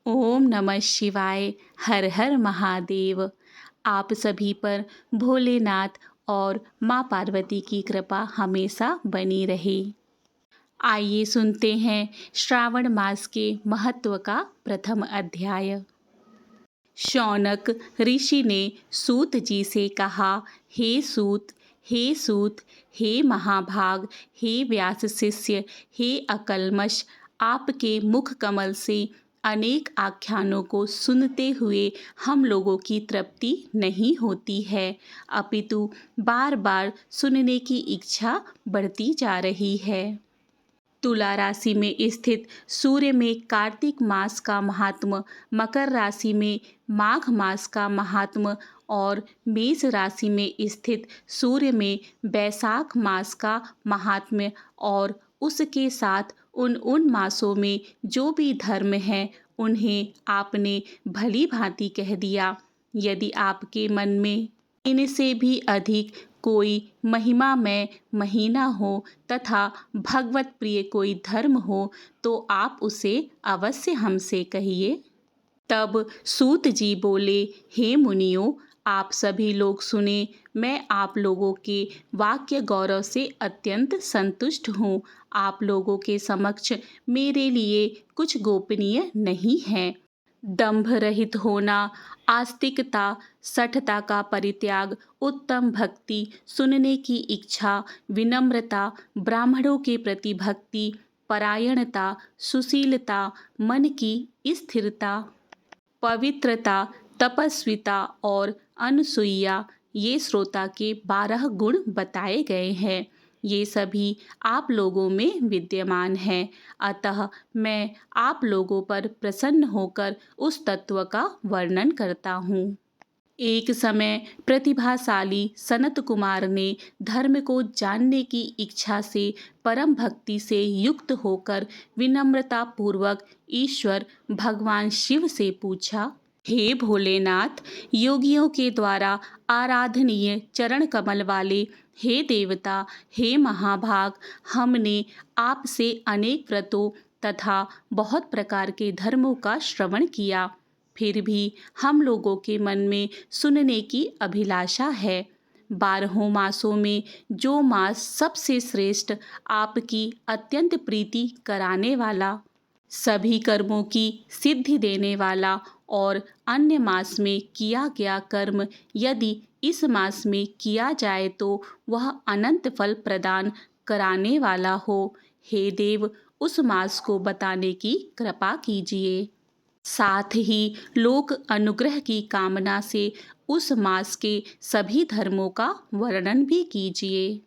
ओम नमः शिवाय। हर हर महादेव। आप सभी पर भोलेनाथ और माँ पार्वती की कृपा हमेशा बनी रहे। आइए सुनते हैं श्रावण मास के महत्व का प्रथम अध्याय। शौनक ऋषि ने सूत जी से कहा, हे सूत, हे सूत, हे महाभाग, हे व्यास शिष्य, हे अकल्मष, आपके मुख कमल से अनेक आख्यानों को सुनते हुए हम लोगों की तृप्ति नहीं होती है, अपितु बार बार सुनने की इच्छा बढ़ती जा रही है। तुला राशि में स्थित सूर्य में कार्तिक मास का महात्म, मकर राशि में माघ मास का महात्म और मेष राशि में स्थित सूर्य में बैसाख मास का महात्म्य और उसके साथ उन मासों में जो भी धर्म है उन्हें आपने भली भांति कह दिया। यदि आपके मन में इनसे भी अधिक कोई महिमामय महीना हो तथा भगवत प्रिय कोई धर्म हो तो आप उसे अवश्य हमसे कहिए। तब सूत जी बोले, हे मुनियों, आप सभी लोग सुने। मैं आप लोगों के वाक्य गौरव से अत्यंत संतुष्ट हूँ। आप लोगों के समक्ष मेरे लिए कुछ गोपनीय नहीं है। दंभ रहित होना, आस्तिकता, सठता का परित्याग, उत्तम भक्ति, सुनने की इच्छा, विनम्रता, ब्राह्मणों के प्रति भक्ति, परायणता, सुशीलता, मन की स्थिरता, पवित्रता, तपस्विता और अनसूया, ये श्रोता के 12 गुण बताए गए हैं। ये सभी आप लोगों में विद्यमान हैं, अतः मैं आप लोगों पर प्रसन्न होकर उस तत्व का वर्णन करता हूँ। एक समय प्रतिभाशाली सनत कुमार ने धर्म को जानने की इच्छा से परम भक्ति से युक्त होकर विनम्रता पूर्वक ईश्वर भगवान शिव से पूछा, हे भोलेनाथ, योगियों के द्वारा आराधनीय चरण कमल वाले हे देवता, हे महाभाग, हमने आपसे अनेक व्रतों तथा बहुत प्रकार के धर्मों का श्रवण किया, फिर भी हम लोगों के मन में सुनने की अभिलाषा है। 12 मासों में जो मास सबसे श्रेष्ठ, आपकी अत्यंत प्रीति कराने वाला, सभी कर्मों की सिद्धि देने वाला और अन्य मास में किया गया कर्म यदि इस मास में किया जाए तो वह अनंत फल प्रदान कराने वाला हो, हे देव, उस मास को बताने की कृपा कीजिए। साथ ही लोक अनुग्रह की कामना से उस मास के सभी धर्मों का वर्णन भी कीजिए।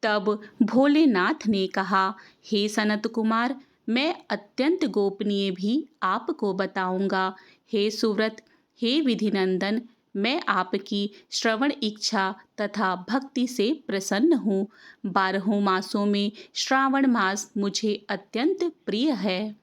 तब भोलेनाथ ने कहा, हे सनत कुमार, मैं अत्यंत गोपनीय भी आपको बताऊंगा। हे सुव्रत, हे विधिनंदन, मैं आपकी श्रवण इच्छा तथा भक्ति से प्रसन्न हूँ। 12 मासों में श्रावण मास मुझे अत्यंत प्रिय है।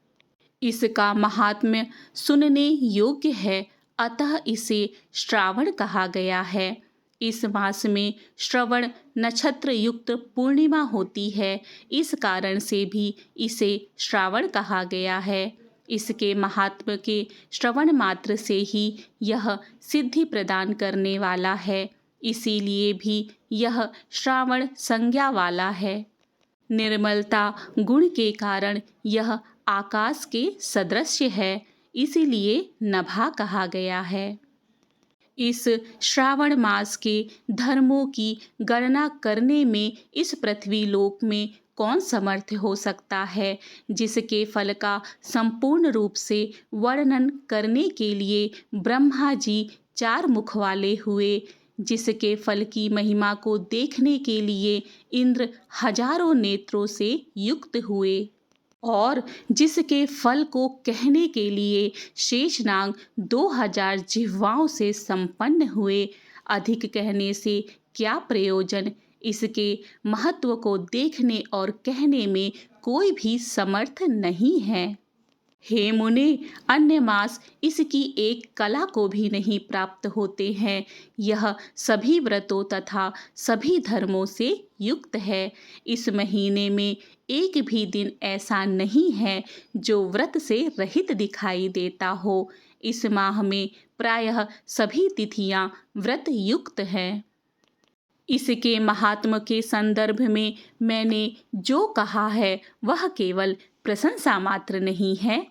इसका महात्म्य सुनने योग्य है, अतः इसे श्रावण कहा गया है। इस मास में श्रवण नक्षत्र युक्त पूर्णिमा होती है, इस कारण से भी इसे श्रावण कहा गया है। इसके महात्म्य के श्रवण मात्र से ही यह सिद्धि प्रदान करने वाला है, इसीलिए भी यह श्रावण संज्ञा वाला है। निर्मलता गुण के कारण यह आकाश के सदृश है, इसीलिए नभा कहा गया है। इस श्रावण मास के धर्मों की गणना करने में इस पृथ्वी लोक में कौन समर्थ हो सकता है, जिसके फल का संपूर्ण रूप से वर्णन करने के लिए ब्रह्मा जी 4 मुख वाले हुए, जिसके फल की महिमा को देखने के लिए इंद्र हजारों नेत्रों से युक्त हुए और जिसके फल को कहने के लिए शेषनाग 2000 जिह्वाओं से संपन्न हुए। अधिक कहने से क्या प्रयोजन, इसके महत्व को देखने और कहने में कोई भी समर्थ नहीं है। हे मुने, अन्य मास इसकी एक कला को भी नहीं प्राप्त होते हैं। यह सभी व्रतों तथा सभी धर्मों से युक्त है। इस महीने में एक भी दिन ऐसा नहीं है जो व्रत से रहित दिखाई देता हो। इस माह में प्रायः सभी तिथियां व्रत युक्त हैं। इसके महात्म के संदर्भ में मैंने जो कहा है वह केवल प्रशंसा मात्र नहीं है।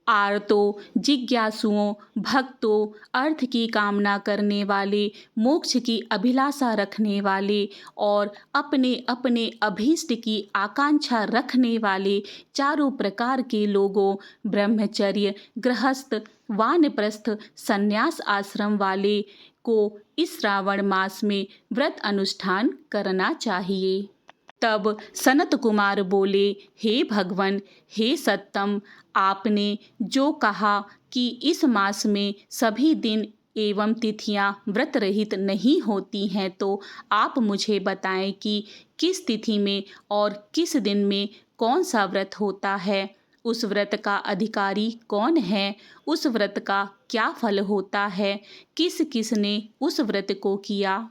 आर्तों, जिज्ञासुओं, भक्तों, अर्थ की कामना करने वाले, मोक्ष की अभिलाषा रखने वाले और अपने अपने अभीष्ट की आकांक्षा रखने वाले चारों प्रकार के लोगों, ब्रह्मचर्य, गृहस्थ, वानप्रस्थ, संन्यास आश्रम वाले को इस श्रावण मास में व्रत अनुष्ठान करना चाहिए। तब सनत कुमार बोले, हे भगवन, हे सत्तम, आपने जो कहा कि इस मास में सभी दिन एवं तिथियां व्रत रहित नहीं होती हैं, तो आप मुझे बताएं कि किस तिथि में और किस दिन में कौन सा व्रत होता है, उस व्रत का अधिकारी कौन है, उस व्रत का क्या फल होता है, किस किसने उस व्रत को किया,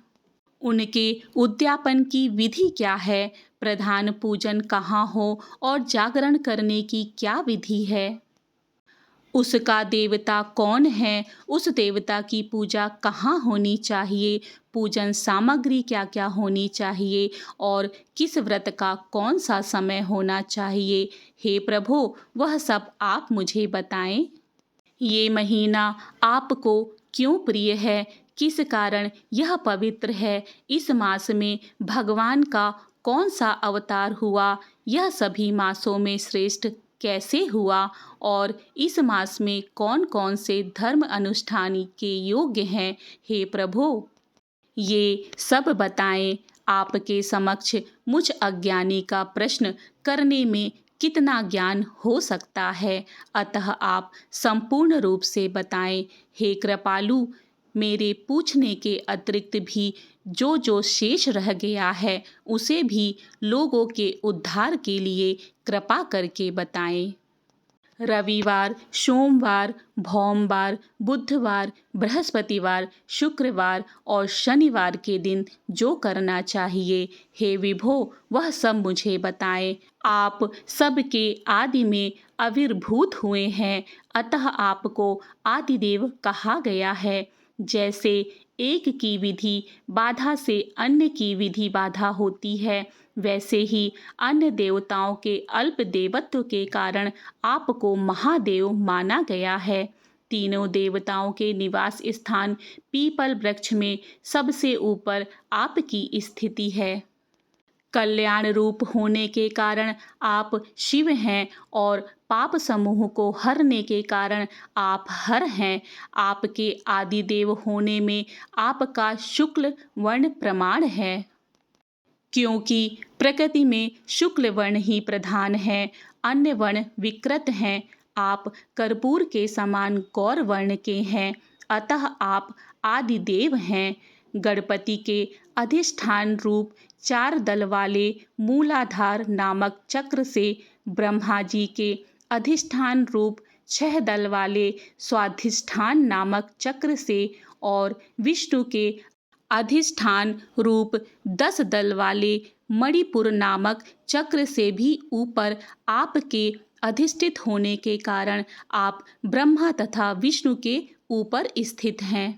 उनके उद्यापन की विधि क्या है, प्रधान पूजन कहाँ हो और जागरण करने की क्या विधि है, उसका देवता कौन है, उस देवता की पूजा कहाँ होनी चाहिए, पूजन सामग्री क्या क्या होनी चाहिए और किस व्रत का कौन सा समय होना चाहिए। हे प्रभु, वह सब आप मुझे बताएं। ये महीना आपको क्यों प्रिय है, किस कारण यह पवित्र है, इस मास में भगवान का कौन सा अवतार हुआ, यह सभी मासों में श्रेष्ठ कैसे हुआ और इस मास में कौन कौन से धर्म अनुष्ठान के योग्य हैं। हे प्रभु, ये सब बताएं। आपके समक्ष मुझ अज्ञानी का प्रश्न करने में कितना ज्ञान हो सकता है, अतः आप संपूर्ण रूप से बताएं। हे कृपालु, मेरे पूछने के अतिरिक्त भी जो जो शेष रह गया है उसे भी लोगों के उद्धार के लिए कृपा करके बताएं। रविवार, सोमवार, भौमवार, बुधवार, बृहस्पतिवार, शुक्रवार और शनिवार के दिन जो करना चाहिए, हे विभो, वह सब मुझे बताएं। आप सबके आदि में आविर्भूत हुए हैं, अतः आपको आदिदेव कहा गया है। जैसे एक की विधि बाधा से अन्य की विधि बाधा होती है, वैसे ही अन्य देवताओं के अल्प देवत्व के कारण आपको महादेव माना गया है। तीनों देवताओं के निवास स्थान पीपल वृक्ष में सबसे ऊपर आपकी स्थिति है। कल्याण रूप होने के कारण आप शिव हैं और पाप समूह को हरने के कारण आप हर हैं। आपके आदिदेव होने में आपका शुक्ल वर्ण प्रमाण है, क्योंकि प्रकृति में शुक्ल वर्ण ही प्रधान है, अन्य वर्ण विकृत हैं। आप कर्पूर के समान गौर वर्ण के हैं, अतः आप आदिदेव हैं। गणपति के अधिष्ठान रूप 4 दल वाले मूलाधार नामक चक्र से, ब्रह्मा जी के अधिष्ठान रूप 6 दल वाले स्वाधिष्ठान नामक चक्र से और विष्णु के अधिष्ठान रूप 10 दल वाले मणिपुर नामक चक्र से भी ऊपर आपके अधिष्ठित होने के कारण आप ब्रह्मा तथा विष्णु के ऊपर स्थित हैं।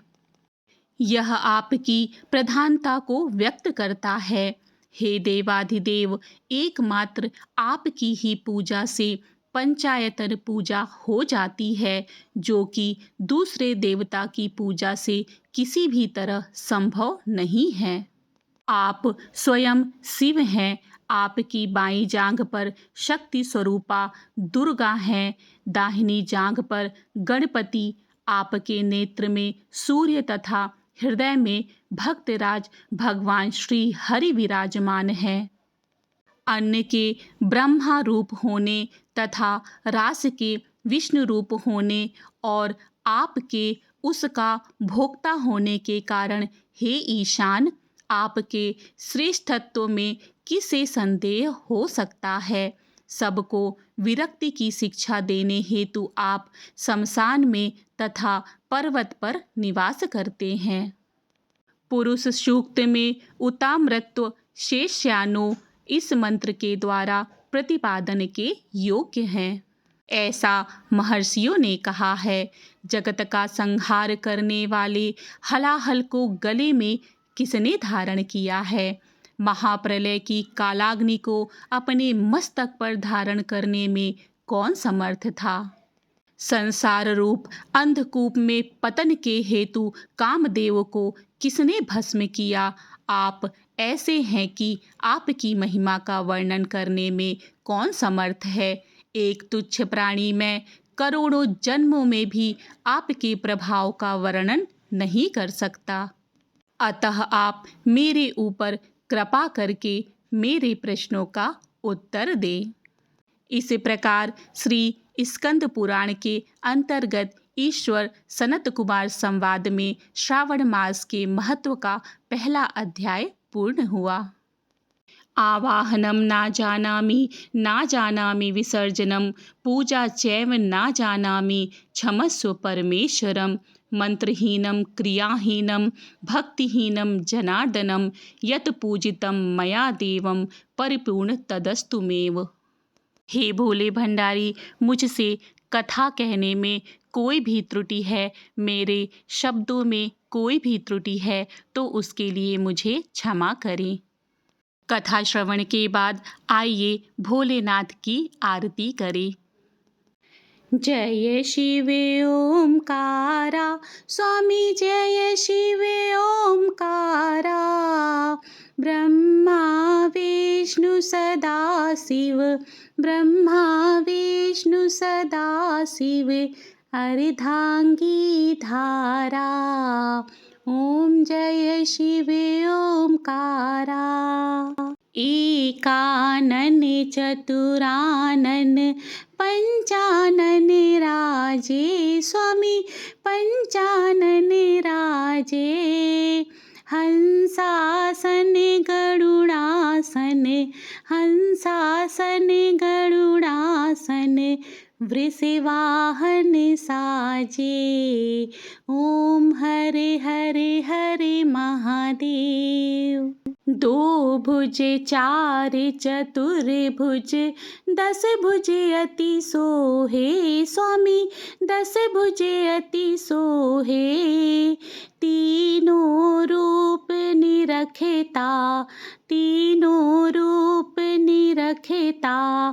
यह आपकी प्रधानता को व्यक्त करता है। हे देवाधिदेव, एकमात्र आपकी ही पूजा से पंचायतन पूजा हो जाती है, जो कि दूसरे देवता की पूजा से किसी भी तरह संभव नहीं है। आप स्वयं शिव हैं। आपकी बाईं जांघ पर शक्ति स्वरूपा दुर्गा हैं, दाहिनी जांघ पर गणपति, आपके नेत्र में सूर्य तथा हृदय में भक्तराज भगवान श्री हरि विराजमान हैं। अन्न के ब्रह्मा रूप होने तथा रास के विष्णु रूप होने और आपके उसका भोक्ता होने के कारण, हे ईशान, आपके श्रेष्ठत्व में किसे संदेह हो सकता है। सबको विरक्ति की शिक्षा देने हेतु आप शमशान में तथा पर्वत पर निवास करते हैं। पुरुष सूक्त में उताम्रत्व शेष्यानो इस मंत्र के द्वारा प्रतिपादन के योग्य हैं। ऐसा महर्षियों ने कहा है। जगत का संहार करने वाले हलाहल को गले में किसने धारण किया है? महाप्रलय की कालाग्नि को अपने मस्तक पर धारण करने में कौन समर्थ था? संसार रूप अंधकूप में पतन के हेतु कामदेव को किसने भस्म किया? आप ऐसे हैं कि आपकी महिमा का वर्णन करने में कौन समर्थ है? एक तुच्छ प्राणी मैं करोड़ों जन्मों में भी आपके प्रभाव का वर्णन नहीं कर सकता। अतः आप मेरे ऊपर कृपा करके मेरे प्रश्नों का उत्तर दें। इस प्रकार श्री स्कंद पुराण के अंतर्गत ईश्वर सनत कुमार संवाद में श्रावण मास के महत्व का पहला अध्याय पूर्ण हुआ। आवाहनम ना जानामि विसर्जनम पूजा चैव ना जानामि क्षमस्व परमेश्वरम मंत्रहीनम क्रियाहीनम भक्तिहीनम जनार्दनम यत पूजितम मया देवम परिपूर्ण तदस्तुमेव। हे भोले भंडारी, मुझसे कथा कहने में कोई भी त्रुटि है, मेरे शब्दों में कोई भी त्रुटि है तो उसके लिए मुझे क्षमा करें। कथा श्रवण के बाद आइए भोलेनाथ की आरती करें। जय शिव ओमकारा स्वामी, जय शिव ओमकारा। ब्रह्मा विष्णु सदा शिव, ब्रह्मा विष्णु सदा शिव, अर्धांगी धारा। ओम जय शिव ओमकारा। एकानन चतुरानन पंचानन राजे स्वामी, पंचानन राजे। हंसासन गरुड़ासन, हंसासन गरुड़ासन, वृषवाहन साजे। ओम हरे हरे हरे महादेव। दो भुज चार चतुर्भुज, दस भुज अति सोहे स्वामी, दस भुज अति सोहे। तीनों रूप निरखता, तीनों रूप निरखता,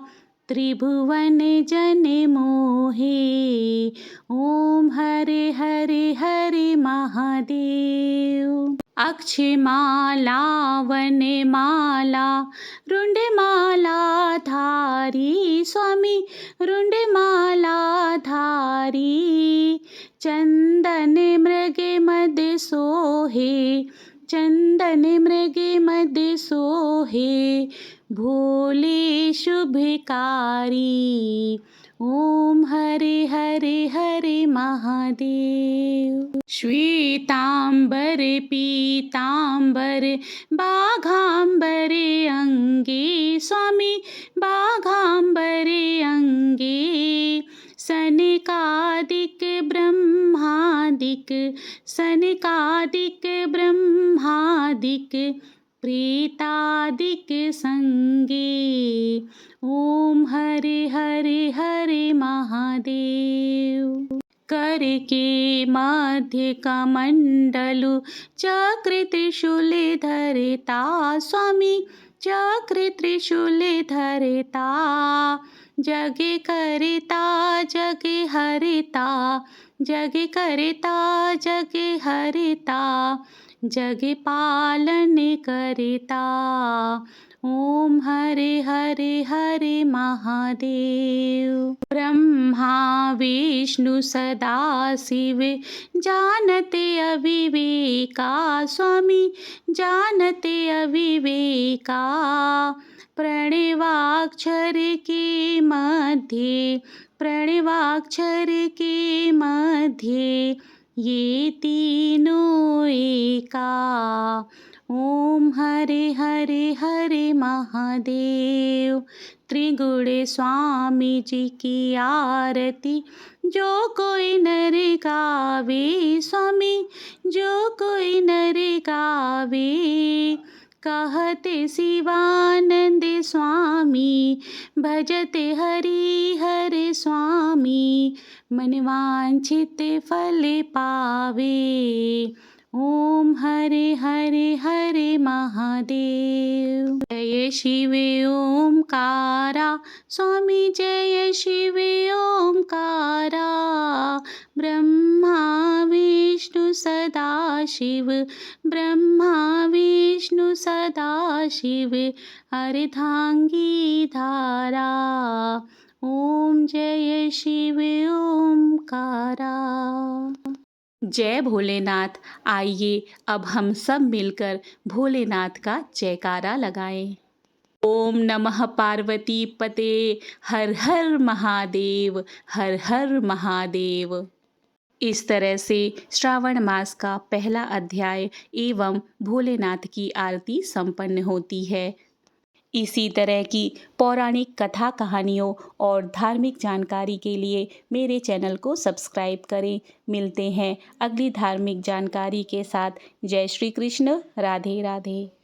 त्रिभुवन जन मोहे। ओम हरे हरे हरे महादेव। अक्षमाला वनमाला रुंडमाला धारी स्वामी, रुंडमाला धारी। चंदन मृग मद सोहे, चंदन मृग मद सोहे, भोले शुभकारी। ओम हरे हरे हरे महादेव। श्वेतांबर पीतांबर बाघांबरे अंगे स्वामी, बाघांबरे अंगे। सनकादिक ब्रह्मादिक, सनकादिक ब्रह्मादिक, प्रेतादिक संगे। ओम हरे हरे हरे महादेव। कर के मध्य कमंडलु चक्र त्रिशूल धरता स्वामी, चक्र त्रिशूल धरता। जग करता जग हरता, जग करता जग हरता, जग पालन करता। ओम हरे हरे हरे महादेव। ब्रह्मा विष्णु सदा शिव, जानते अविवेका स्वामी, जानते अविवेका। प्रणवाक्षर के मध्य, प्रणवाक्षर के मध्य, ये तीनों एका। ओम हरे हरे हरे महादेव। त्रिगुण स्वामी जी की आरती जो कोई नर गावे स्वामी, जो कोई नर गावे। कहते शिवानंद स्वामी, भजते हरि हर स्वामी, मन वांछित फल पावे। ओम हरे हरे हरे महादेव। जय शिव ओमकारा स्वामी, जय शिव ओमकारा। ब्रह्मा विष्णु सदा शिव, ब्रह्मा विष्णु सदा शिव, अर्धांगी धारा। ओम जय शिव ओमकारा। जय भोलेनाथ। आइए अब हम सब मिलकर भोलेनाथ का जयकारा लगाएं। ओम नमः पार्वती पते, हर हर महादेव, हर हर महादेव। इस तरह से श्रावण मास का पहला अध्याय एवं भोलेनाथ की आरती संपन्न होती है। इसी तरह की पौराणिक कथा कहानियों और धार्मिक जानकारी के लिए मेरे चैनल को सब्सक्राइब करें। मिलते हैं अगली धार्मिक जानकारी के साथ। जय श्री कृष्ण। राधे राधे।